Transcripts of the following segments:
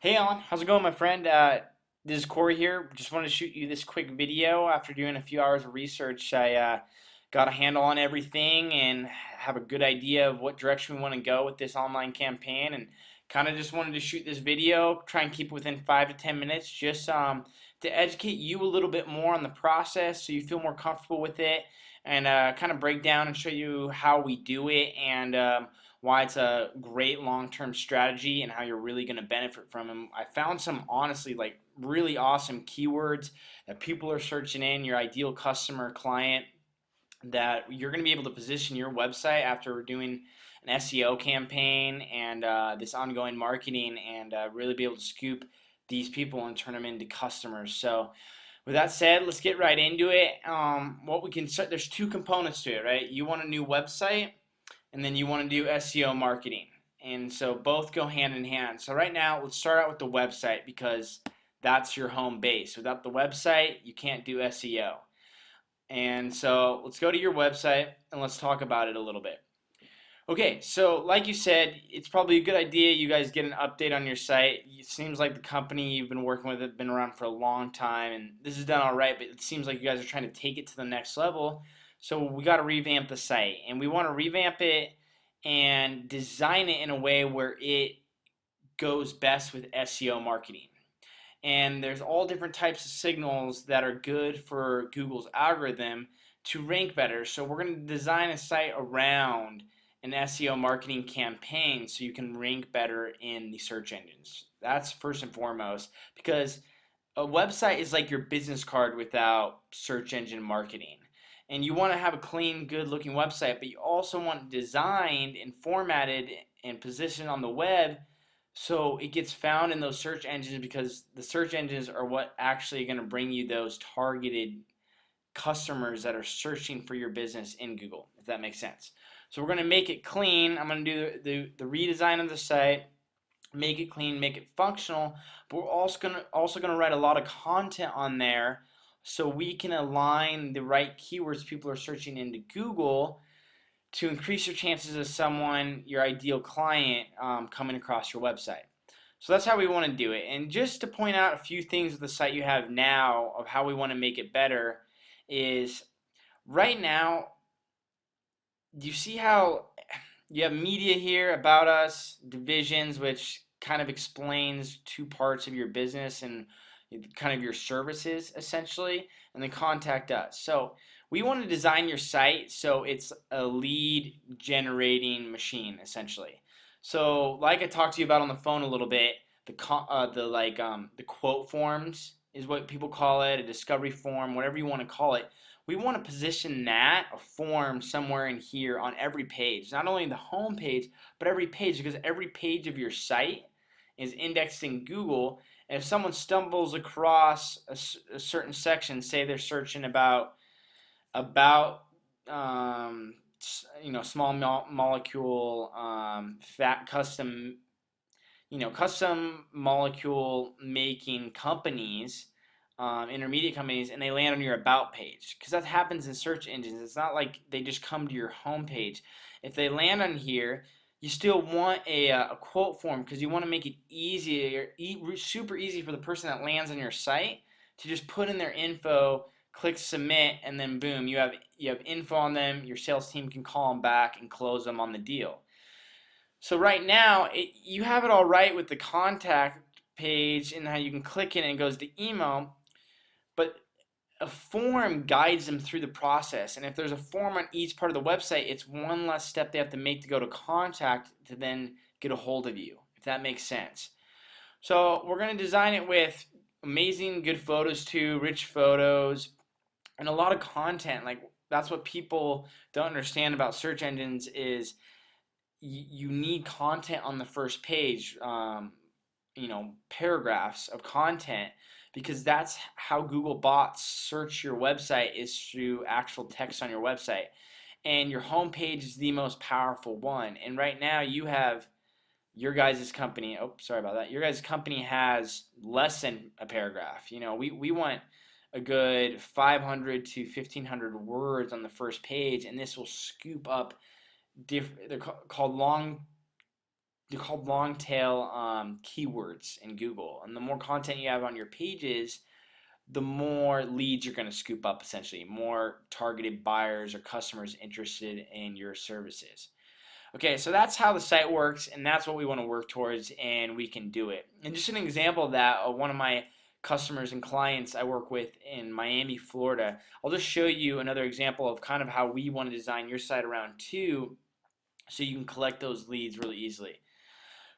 Hey Alan, how's it going, my friend? This is Corey here. Just wanted to shoot you this quick video. After doing a few hours of research, I got a handle on everything and have a good idea of what direction we want to go with this online campaign. And kind of just wanted to shoot this video, try and keep it within 5 to 10 minutes, just to educate you a little bit more on the process, so you feel more comfortable with it, and kind of break down and show you how we do it and why it's a great long-term strategy and how you're really going to benefit from them. I found some honestly like really awesome keywords that people are searching in your ideal customer client that you're going to be able to position your website after doing an SEO campaign and this ongoing marketing and really be able to scoop these people and turn them into customers. So with that said, let's get right into it. What we can start, there's two components to it, right? You want a new website, and then you want to do SEO marketing. And so both go hand in hand. So right now, let's start out with the website because that's your home base. Without the website, you can't do SEO. And so let's go to your website and let's talk about it a little bit. Okay, so like you said, it's probably a good idea you guys get an update on your site. It seems like the company you've been working with has been around for a long time, and this is done all right, but it seems like you guys are trying to take it to the next level. So we got to revamp the site, and we want to revamp it and design it in a way where it goes best with SEO marketing. And there's all different types of signals that are good for Google's algorithm to rank better. So we're going to design a site around an SEO marketing campaign so you can rank better in the search engines. That's first and foremost, because a website is like your business card without search engine marketing. And you want to have a clean, good looking website, but you also want it designed and formatted and positioned on the web so it gets found in those search engines, because the search engines are what actually are going to bring you those targeted customers that are searching for your business in Google, if that makes sense. So we're going to make it clean. I'm going to do the redesign of the site, make it clean, make it functional, but we're also going to write a lot of content on there so we can align the right keywords people are searching into Google to increase your chances of someone, your ideal client, coming across your website. So that's how we want to do it. And just to point out a few things with the site you have now of how we want to make it better is right now, you see how you have media here, about us, divisions, which kind of explains two parts of your business and kind of your services essentially, and then contact us. So we want to design your site so it's a lead generating machine essentially. So like I talked to you about on the phone a little bit, the quote forms is what people call it, a discovery form, whatever you want to call it. We want to position that a form somewhere in here on every page, not only the home page, but every page, because every page of your site is indexed in Google. And if someone stumbles across a certain section, say they're searching about small molecule fat custom custom molecule making companies, intermediate companies, and they land on your about page, because that happens in search engines. It's not like they just come to your home page. If they land on here, you still want a quote form, because you want to make it super easy for the person that lands on your site to just put in their info, click submit, and then boom, you have info on them. Your sales team can call them back and close them on the deal. So right now, you have it all right with the contact page and how you can click it and it goes to email, but a form guides them through the process. And if there's a form on each part of the website, it's one less step they have to make to go to contact to then get a hold of you, if that makes sense. So we're going to design it with amazing, good photos too, rich photos, and a lot of content. Like, that's what people don't understand about search engines is you need content on the first page, paragraphs of content, because that's how Google bots search your website, is through actual text on your website. And your homepage is the most powerful one. And right now you have your guys' company, oh, sorry about that. Your guys' company has less than a paragraph. We want a good 500 to 1,500 words on the first page, and this will scoop up they're called long they're called long tail keywords in Google. And the more content you have on your pages, the more leads you're going to scoop up, essentially, more targeted buyers or customers interested in your services. Okay, so that's how the site works, and that's what we want to work towards, and we can do it. And just an example of that, one of my customers and clients I work with in Miami, Florida, I'll just show you another example of kind of how we want to design your site around too, so you can collect those leads really easily.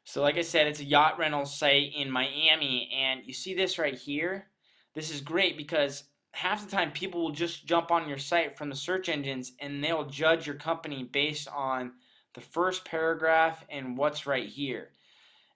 So like I said, it's a yacht rental site in Miami, and you see this right here? This is great because half the time people will just jump on your site from the search engines and they'll judge your company based on the first paragraph and what's right here.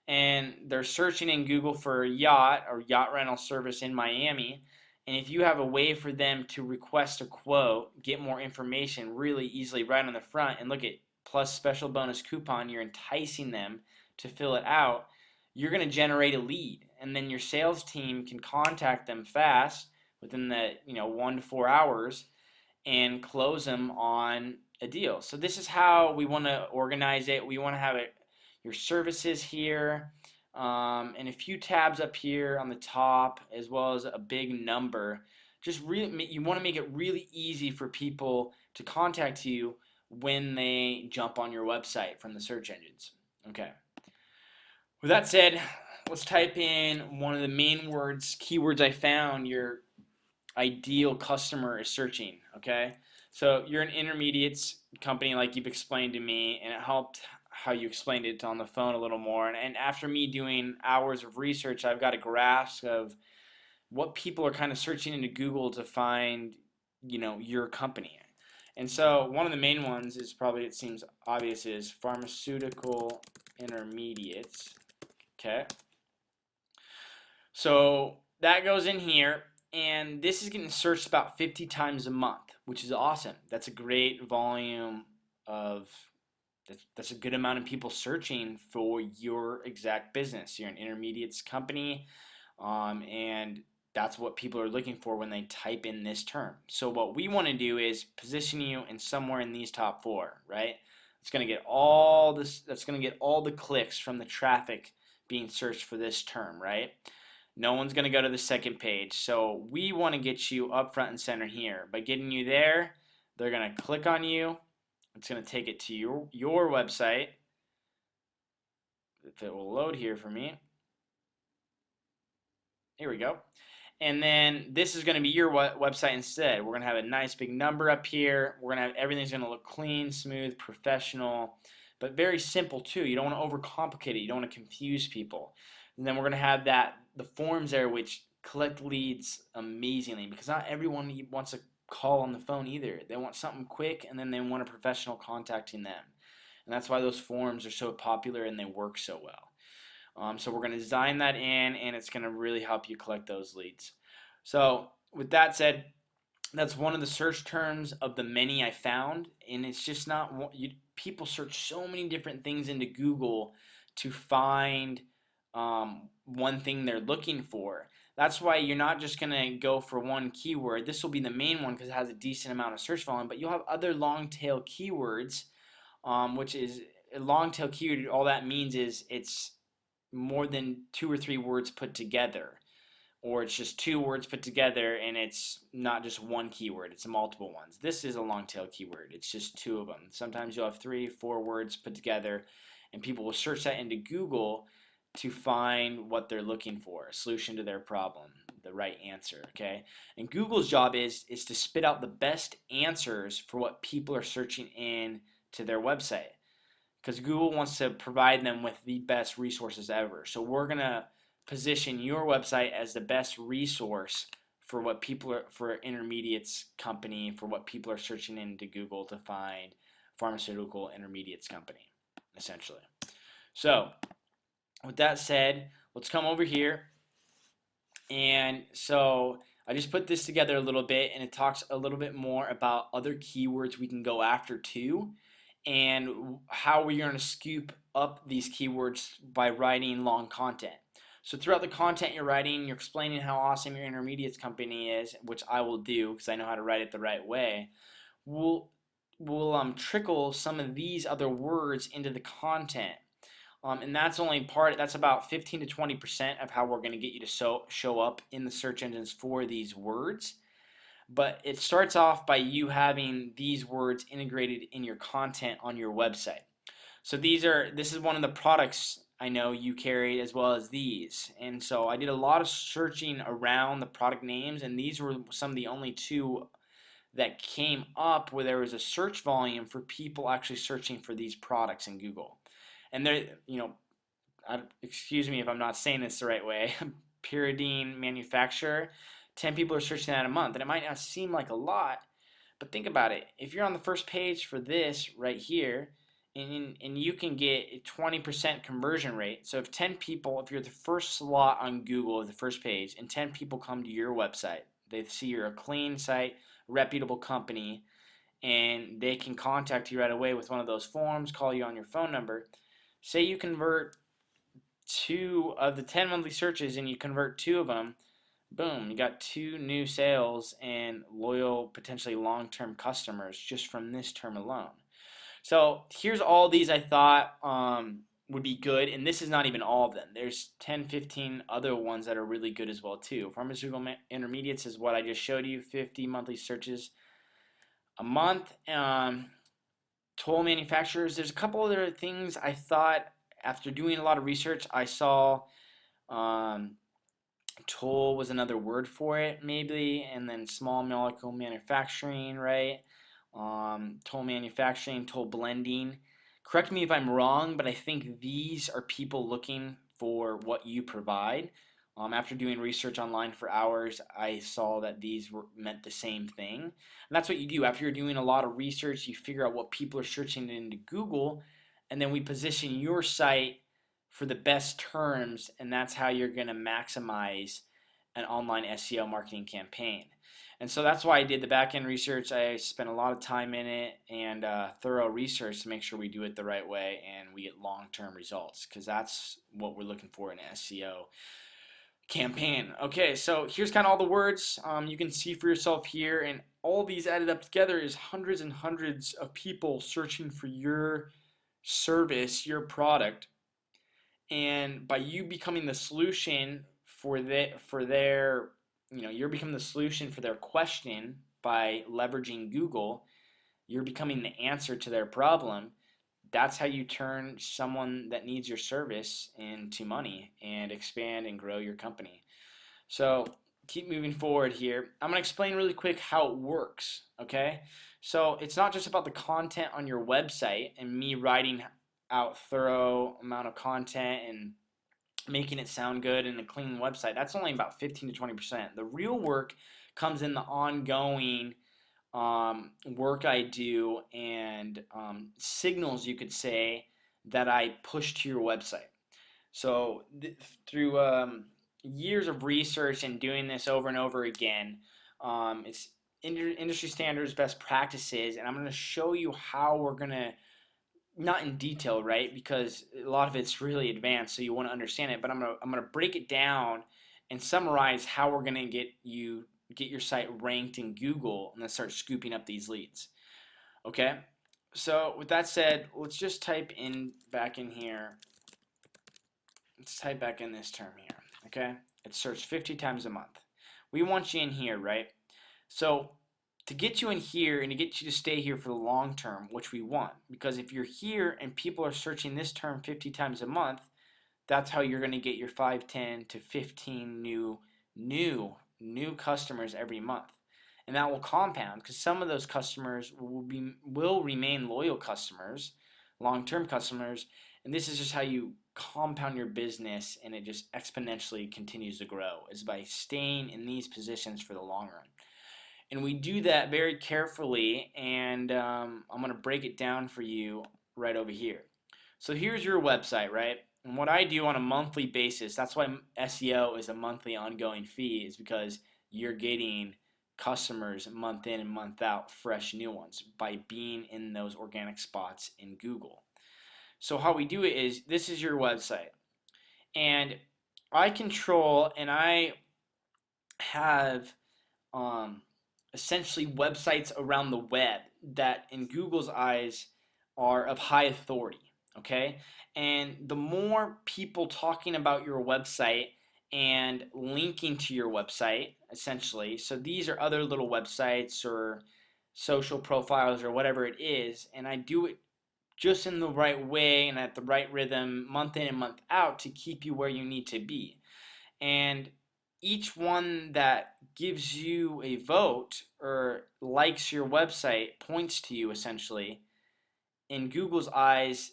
And they're searching in Google for a yacht or yacht rental service in Miami. And if you have a way for them to request a quote, get more information really easily right on the front, and look at plus special bonus coupon, you're enticing them to fill it out, you're going to generate a lead. And then your sales team can contact them fast within the 1 to 4 hours and close them on a deal. So this is how we want to organize it. We want to have your services here, and a few tabs up here on the top, as well as a big number. Just really, you want to make it really easy for people to contact you when they jump on your website from the search engines. Okay. With that said, let's type in one of the main keywords I found your ideal customer is searching. Okay. So you're an intermediates company, like you've explained to me, and it helped how you explained it on the phone a little more. And after me doing hours of research, I've got a grasp of what people are kind of searching into Google to find, your company. And so one of the main ones is probably, it seems obvious, is pharmaceutical intermediates. Okay. So that goes in here, and this is getting searched about 50 times a month, which is awesome. That's a great volume of, that's a good amount of people searching for your exact business. You're an intermediates company, and that's what people are looking for when they type in this term. So what we want to do is position you in somewhere in these top 4, right? It's going to get all this, that's going to get all the clicks from the traffic being searched for this term, right? No one's going to go to the second page. So we want to get you up front and center here. By getting you there, they're going to click on you. It's going to take it to your website. If it will load here for me. Here we go. And then this is going to be your website instead. We're going to have a nice big number up here. We're going to have everything's going to look clean, smooth, professional, but very simple too. You don't want to overcomplicate it. You don't want to confuse people. And then we're going to have the forms there, which collect leads amazingly, because not everyone wants to call on the phone either. They want something quick, and then they want a professional contacting them. And that's why those forms are so popular and they work so well. So we're going to design that in, and it's going to really help you collect those leads. So with that said, that's one of the search terms of the many I found, and it's just not, people search so many different things into Google to find one thing they're looking for. That's why you're not just going to go for one keyword. This will be the main one because it has a decent amount of search volume, but you'll have other long tail keywords, which is a long tail keyword. All that means is it's more than 2 or 3 words put together, or it's just 2 words put together and it's not just one keyword, it's multiple ones. This is a long tail keyword. It's just 2 of them. Sometimes you'll have 3, 4 words put together, and people will search that into Google to find what they're looking for, a solution to their problem, the right answer, okay? And Google's job is to spit out the best answers for what people are searching in to their website, because Google wants to provide them with the best resources ever. So we're going to position your website as the best resource for what people are, for intermediates company, for what people are searching into Google to find pharmaceutical intermediates company, essentially. So with that said, let's come over here. And so I just put this together a little bit, and it talks a little bit more about other keywords we can go after too, and how we're going to scoop up these keywords by writing long content. So throughout the content you're writing, you're explaining how awesome your intermediates company is, which I will do because I know how to write it the right way. We'll trickle some of these other words into the content. And that's only part. That's about 15 to 20% of how we're going to get you to show up in the search engines for these words. But it starts off by you having these words integrated in your content on your website. So this is one of the products I know you carry as well as these. And so I did a lot of searching around the product names, and these were some of the only two that came up where there was a search volume for people actually searching for these products in Google. And there, excuse me if I'm not saying this the right way, pyridine manufacturer, 10 people are searching that a month. And it might not seem like a lot, but think about it. If you're on the first page for this right here, and you can get a 20% conversion rate. So if 10 people, if you're the first slot on Google, the first page, and 10 people come to your website, they see you're a clean site, reputable company, and they can contact you right away with one of those forms, call you on your phone number. Say you convert 2 of the 10 monthly searches and you convert 2 of them, boom, you got 2 new sales and loyal, potentially long-term customers just from this term alone. So here's all these I thought would be good, and this is not even all of them. There's 10, 15 other ones that are really good as well too. Pharmaceutical intermediates is what I just showed you, 50 monthly searches a month. Toll manufacturers, there's a couple other things I thought after doing a lot of research I saw. Toll was another word for it maybe, and then small molecule manufacturing, right? Toll manufacturing, toll blending. Correct me if I'm wrong, but I think these are people looking for what you provide. After doing research online for hours, I saw that these meant the same thing. And that's what you do. After you're doing a lot of research, you figure out what people are searching into Google, and then we position your site for the best terms, and that's how you're going to maximize an online SEO marketing campaign. And so that's why I did the back end research. I spent a lot of time in it and thorough research to make sure we do it the right way and we get long term results, because that's what we're looking for in an SEO campaign. Okay, so here's kind of all the words you can see for yourself here, and all these added up together is hundreds and hundreds of people searching for your service, your product. And by you becoming the solution for their, you're becoming the solution for their question by leveraging Google, you're becoming the answer to their problem. That's how you turn someone that needs your service into money and expand and grow your company. So keep moving forward here. I'm going to explain really quick how it works, okay? So it's not just about the content on your website and me writing out thorough amount of content and making it sound good in a clean website. That's only about 15 to 20%. The real work comes in the ongoing work I do and signals, you could say, that I push to your website. So through years of research and doing this over and over again, it's industry standards, best practices, and I'm going to show you how we're going to, not in detail, right? Because a lot of it's really advanced, so you want to understand it. But I'm gonna break it down and summarize how we're gonna get your site ranked in Google and then start scooping up these leads. Okay. So with that said, let's just type back in here. Let's type back in this term here. Okay. It's searched 50 times a month. We want you in here, right? So to get you in here and to get you to stay here for the long term, which we want, because if you're here and people are searching this term 50 times a month, that's how you're going to get your 5, 10 to 15 new customers every month. And that will compound, because some of those customers will remain loyal customers, long-term customers, and this is just how you compound your business, and it just exponentially continues to grow, is by staying in these positions for the long run. And we do that very carefully, and I'm going to break it down for you right over here. So here's your website, right? And what I do on a monthly basis, that's why SEO is a monthly ongoing fee, is because you're getting customers month in and month out, fresh new ones, by being in those organic spots in Google. So how we do it is, this is your website. And I control and I have essentially websites around the web that in Google's eyes are of high authority. okay? And the more people talking about your website and linking to your website, essentially, so these are other little websites or social profiles or whatever it is, and I do it just in the right way and at the right rhythm, month in and month out, to keep you where you need to be. And each one that gives you a vote or likes your website points to you, essentially. In Google's eyes,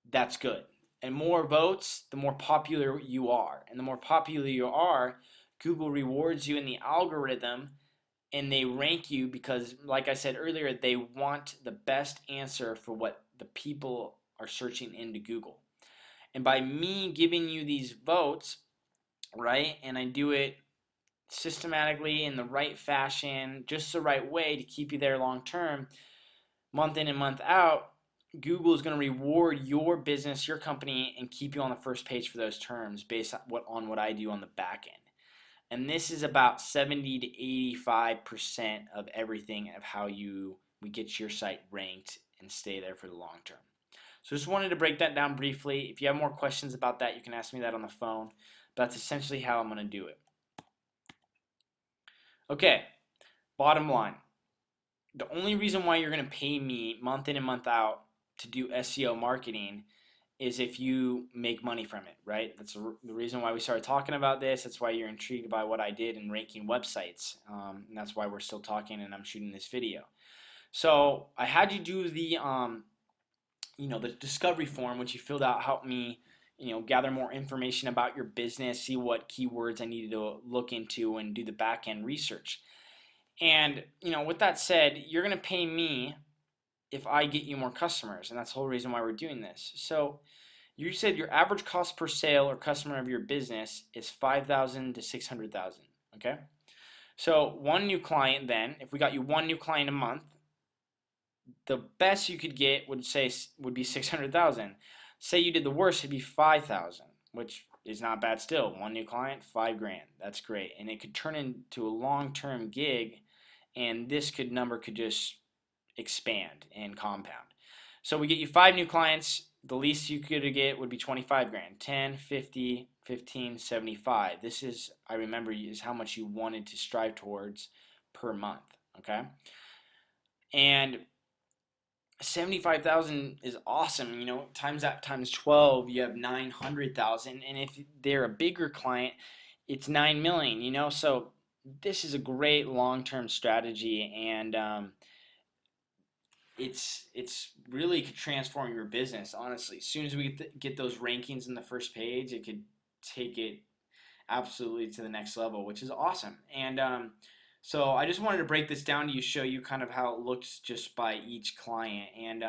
that's good. And more votes, the more popular you are. And the more popular you are, Google rewards you in the algorithm, and they rank you because, like I said earlier, they want the best answer for what the people are searching into Google. And by me giving you these votes, right, and I do it systematically in the right fashion, just the right way to keep you there long term, month in and month out, Google is going to reward your business, your company, and keep you on the first page for those terms based on what I do on the back end. And this is about 70 to 85% of everything of how we get your site ranked and stay there for the long term. So just wanted to break that down briefly. If you have more questions about that, you can ask me that on the phone. But that's essentially how I'm going to do it. Okay, bottom line. The only reason why you're going to pay me month in and month out to do SEO marketing is if you make money from it, right? That's the reason why we started talking about this. That's why you're intrigued by what I did in ranking websites. And that's why we're still talking and I'm shooting this video. So I had you do the the discovery form, which you filled out, helped me, gather more information about your business, see what keywords I needed to look into, and do the back end research. And with that said, you're gonna pay me if I get you more customers, and that's the whole reason why we're doing this. So you said your average cost per sale or customer of your business is 5,000 to 600,000. Okay. So one new client, then, if we got you one new client a month, the best you could get would be 600,000. Say you did the worst, it'd be 5,000, which is not bad still. One new client, $5,000. That's great, and it could turn into a long-term gig, and this number could just expand and compound. So we get you 5 new clients. The least you could get would be 25,000. 10, 50, 15, 75. This is, I remember, is how much you wanted to strive towards per month. Okay, and 75,000 is awesome. Times that times 12, you have 900,000. And if they're a bigger client, it's 9 million. So this is a great long-term strategy, and it's really could transform your business. Honestly, as soon as we get those rankings in the first page, it could take it absolutely to the next level, which is awesome. And so I just wanted to break this down to you, show you kind of how it looks just by each client. And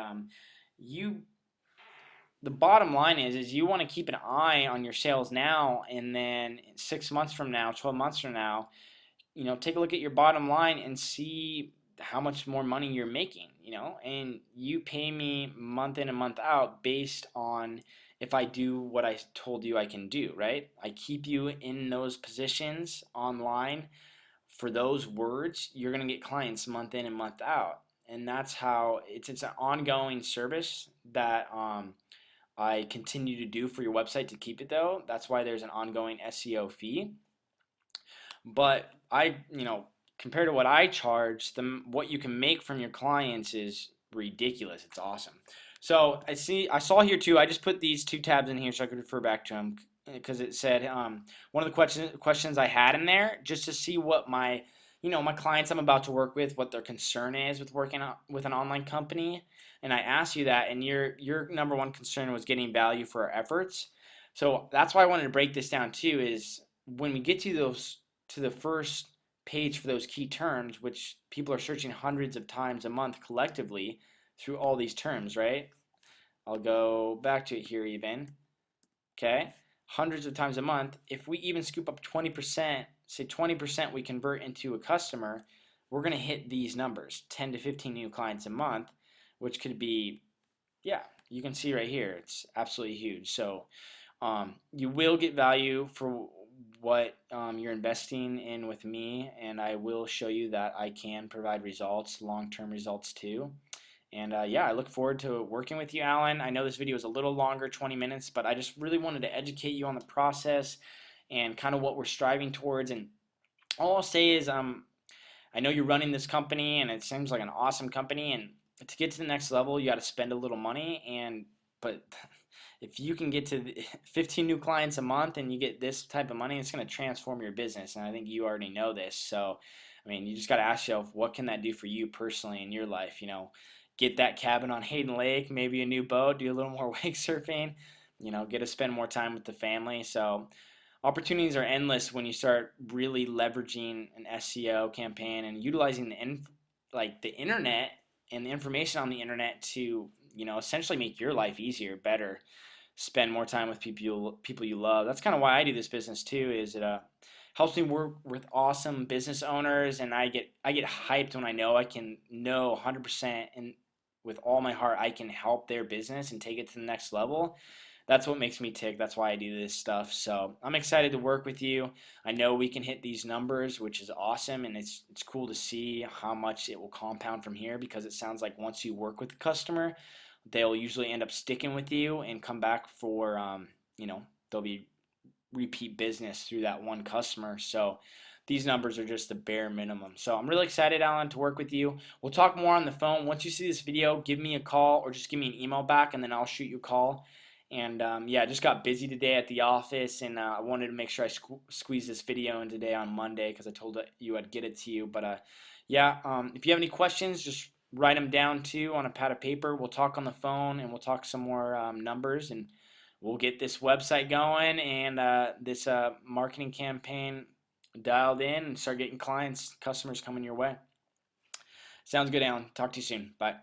the bottom line is you want to keep an eye on your sales now, and then 6 months from now, 12 months from now, take a look at your bottom line and see how much more money you're making, and you pay me month in and month out based on if I do what I told you I can do, right? I keep you in those positions online for those words. You're going to get clients month in and month out. And that's how it's an ongoing service that I continue to do for your website to keep it, though. That's why there's an ongoing SEO fee. But compared to what I charge, what you can make from your clients is ridiculous. It's awesome. So I saw here too. I just put these 2 tabs in here so I could refer back to them because it said one of the questions I had in there just to see what my clients I'm about to work with, what their concern is with working with an online company. And I asked you that, and your number one concern was getting value for our efforts. So that's why I wanted to break this down too. Is when we get to the first page for those key terms, which people are searching hundreds of times a month collectively through all these terms, right? I'll go back to it here even. Okay, hundreds of times a month. If we even scoop up 20%, say 20% we convert into a customer, we're going to hit these numbers, 10 to 15 new clients a month, which could be, yeah, you can see right here, it's absolutely huge. So you will get value for what you're investing in with me, and I will show you that I can provide results, long-term results too. And yeah, I look forward to working with you, Alan. I know this video is a little longer, 20 minutes, but I just really wanted to educate you on the process and kind of what we're striving towards. And all I'll say is, I know you're running this company, and it seems like an awesome company. And to get to the next level, you got to spend a little money. But if you can get to 15 new clients a month and you get this type of money, it's going to transform your business. And I think you already know this. So, I mean, you just got to ask yourself, what can that do for you personally in your life? Get that cabin on Hayden Lake, maybe a new boat, do a little more wake surfing, get to spend more time with the family. So, opportunities are endless when you start really leveraging an SEO campaign and utilizing the internet and the information on the internet to essentially make your life easier, better, spend more time with people you love. That's kind of why I do this business too. Is it helps me work with awesome business owners, and I get hyped when I know I can know 100% and with all my heart I can help their business and take it to the next level. That's what makes me tick. That's why I do this stuff. So I'm excited to work with you. I know we can hit these numbers, which is awesome, and it's cool to see how much it will compound from here, because it sounds like once you work with the customer, they'll usually end up sticking with you and come back for they'll be repeat business through that one customer. So these numbers are just the bare minimum. So I'm really excited, Alan, to work with you. We'll talk more on the phone. Once you see this video, give me a call or just give me an email back, and then I'll shoot you a call. And yeah, I just got busy today at the office, and I wanted to make sure I squeeze this video in today on Monday, because I told you I'd get it to you. But yeah, if you have any questions, just write them down too on a pad of paper. We'll talk on the phone, and we'll talk some more numbers, and we'll get this website going and this marketing campaign dialed in and start getting customers coming your way. Sounds good, Alan. Talk to you soon. Bye.